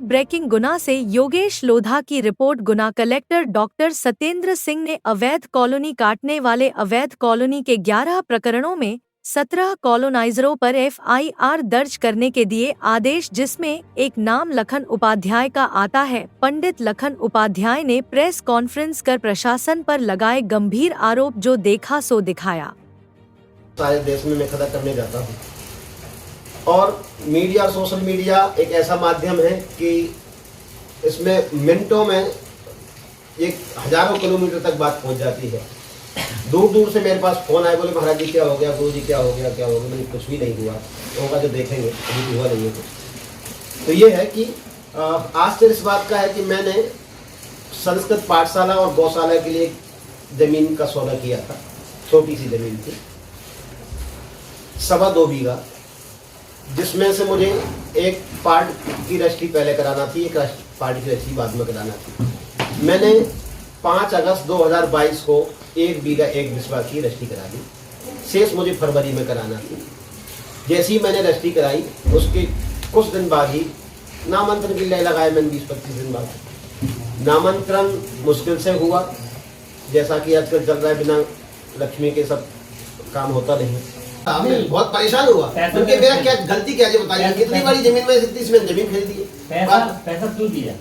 Breaking गुना से योगेश लोधा की report. गुना collector doctor Satyendra Singh ने अवैध कॉलोनी काटने वाले अवैध कॉलोनी के 11 प्रकरणों में 17 कॉलोनाइजरों पर FIR दर्ज करने के दिए आदेश, जिसमें एक नाम लखन उपाध्याय का आता है। पंडित लखन उपाध्याय ने प्रेस कॉन्फ्रेंस कर प्रशासन पर लगाए गंभीर आरोप, जो देखा सो दिखाया। सारे देश में मैं खड़ा करने जाता हूँ और मीडिया, सोशल मीडिया एक ऐसा माध्यम है कि इसमें मिनटों में एक हजारों किलोमीटर तक बात पहुँच जाती है। दूर दूर से मेरे पास फोन आए, बोले महाराज जी क्या हो गया, गुरु जी क्या हो गया, क्या हो गया। मैंने कुछ भी नहीं हुआ, होगा जो देखेंगे, अभी हुआ नहीं है कुछ। तो ये है कि आश्चर्य इस बात का है कि मैंने संस्कृत पाठशाला और गौशाला के लिए जमीन का सौदा किया था। छोटी सी जमीन थी, 2.25 बीघा, जिसमें से मुझे एक पार्ट की रजिस्ट्री पहले कराना थी, एक पार्ट की रजिस्ट्री बाद में कराना थी। मैंने 5 अगस्त 2022 को 1 बीघा 1 बिस्वा की रजिस्ट्री करा दी। शेष मुझे फरवरी में कराना थी। जैसे ही मैंने रजिस्ट्री कराई, उसके कुछ दिन बाद ही नामांतरण के लिए लगाया मैंने। 20-25 दिन बाद नामांतरण मुश्किल से हुआ, जैसा कि आजकल चल रहा है, बिना लक्ष्मी के सब काम होता नहीं। मैं बहुत परेशान हुआ क्योंकि मेरा क्या गलती क्या है बताइए। इतनी बड़ी जमीन में इसमें जमीन खरीदी है। पैसा क्यों दिया?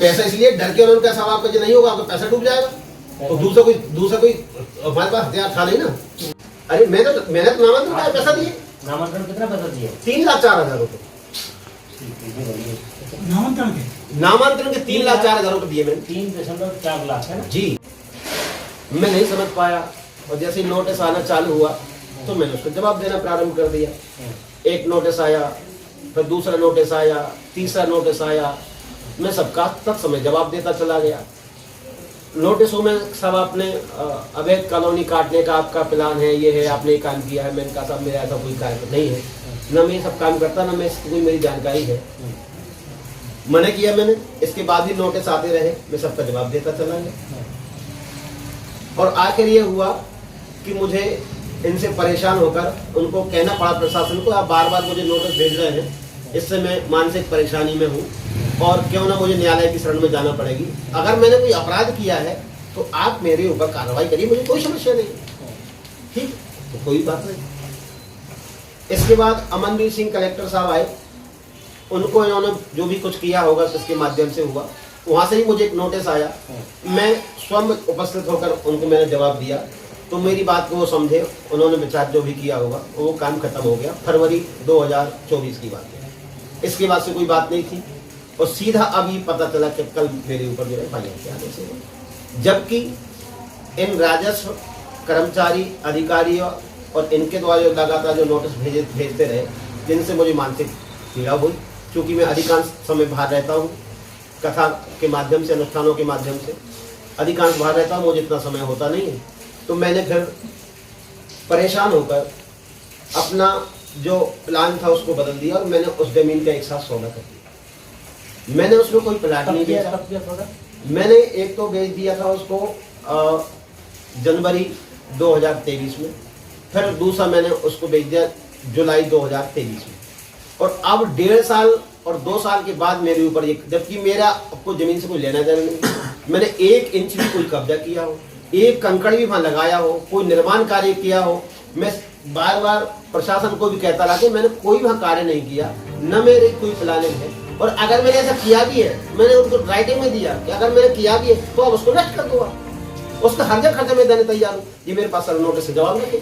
पैसा इसलिए डर के, उन्होंने कहा आपका जो नहीं होगा आपका पैसा डूब जाएगा। तो दूसरा कोई हमारे पास हथियार था नहीं ना। अरे मैंने तो नामांतरण का पैसा दिए। नामांतरण कितना पैसा दिए? 3,04,000 रुपए नामांतरण के 3,04,000 रुपए दिए मैंने। 3.4 लाख है ना जी। मैं नहीं समझ पाया और जैसे ही नोटिस आना चालू हुआ तो मैंने उसको जवाब देना प्रारंभ कर दिया। एक नोटिस आया, फिर दूसरा नोटिस आया, तीसरा नोटिस आया। मैं सबका तत्समय जवाब देता चला गया। नोटिसों में सब आपने अवैध कॉलोनी काटने का आपका प्लान है, ये है, आपने काम किया है। मैंने कहा साहब मेरा ऐसा कोई कार्य नहीं है, न मैं सब काम करता, न मैं कोई मेरी जानकारी है। मना किया मैंने। इसके बाद भी नोटिस आते रहे, मैं सबका जवाब देता चला गया। और आखिर ये हुआ कि मुझे इनसे परेशान होकर उनको कहना पड़ा प्रशासन को, आप बार बार मुझे नोटिस भेज रहे हैं, इससे मैं मानसिक परेशानी में हूँ और क्यों ना मुझे न्यायालय की शरण में जाना पड़ेगी। अगर मैंने कोई अपराध किया है तो आप मेरे ऊपर कार्रवाई करिए, मुझे कोई समस्या नहीं। ठीक, तो कोई बात नहीं। इसके बाद अमनवीर सिंह कलेक्टर साहब आए। उनको इन्होंने जो भी कुछ किया होगा किसके माध्यम से हुआ, वहां से ही मुझे एक नोटिस आया। मैं स्वयं उपस्थित होकर उनको मैंने जवाब दिया, तो मेरी बात को वो समझे, उन्होंने विचार जो भी किया होगा वो काम खत्म हो गया। फरवरी 2024 की बात है। इसके बाद से कोई बात नहीं थी और सीधा अभी पता चला कि कल मेरे ऊपर जो है FIR के आदेश है। जबकि इन राजस्व कर्मचारी अधिकारियों और इनके द्वारा जो लगातार जो नोटिस भेजते रहे, जिनसे मुझे मानसिक पीड़ा हुई। क्योंकि मैं अधिकांश समय बाहर रहता हूँ, कथा के माध्यम से, अनुष्ठानों के माध्यम से अधिकांश बाहर रहता हूँ, मुझे इतना समय होता नहीं है। तो मैंने फिर परेशान होकर अपना जो प्लान था उसको बदल दिया और मैंने उस जमीन का एक साथ सौदा कर दिया। मैंने उसमें कोई प्लाट नहीं दिया। मैंने एक तो बेच दिया था उसको जनवरी 2023 में, फिर दूसरा मैंने उसको बेच दिया जुलाई 2023 में। और अब 1.5 साल और 2 साल के बाद मेरे ऊपर ये, जबकि मेरा आपको जमीन से कोई लेना देना नहीं। मैंने 1 इंच भी कोई कब्जा किया हो, एक कंकड़ भी वहां लगाया हो, कोई निर्माण कार्य किया हो, मैं बार बार प्रशासन को भी कहता रहा कि मैंने कोई वहां कार्य नहीं किया, न मेरे कोई प्लानिंग है। और अगर मैंने ऐसा किया भी है, मैंने उनको राइटिंग में दिया कि अगर मैंने किया भी है तो अब उसको नष्ट कर दूंगा, उसका हर जगह खर्चा मैं देने तैयार हूँ। ये मेरे पास नोटिस से जवाब नहीं।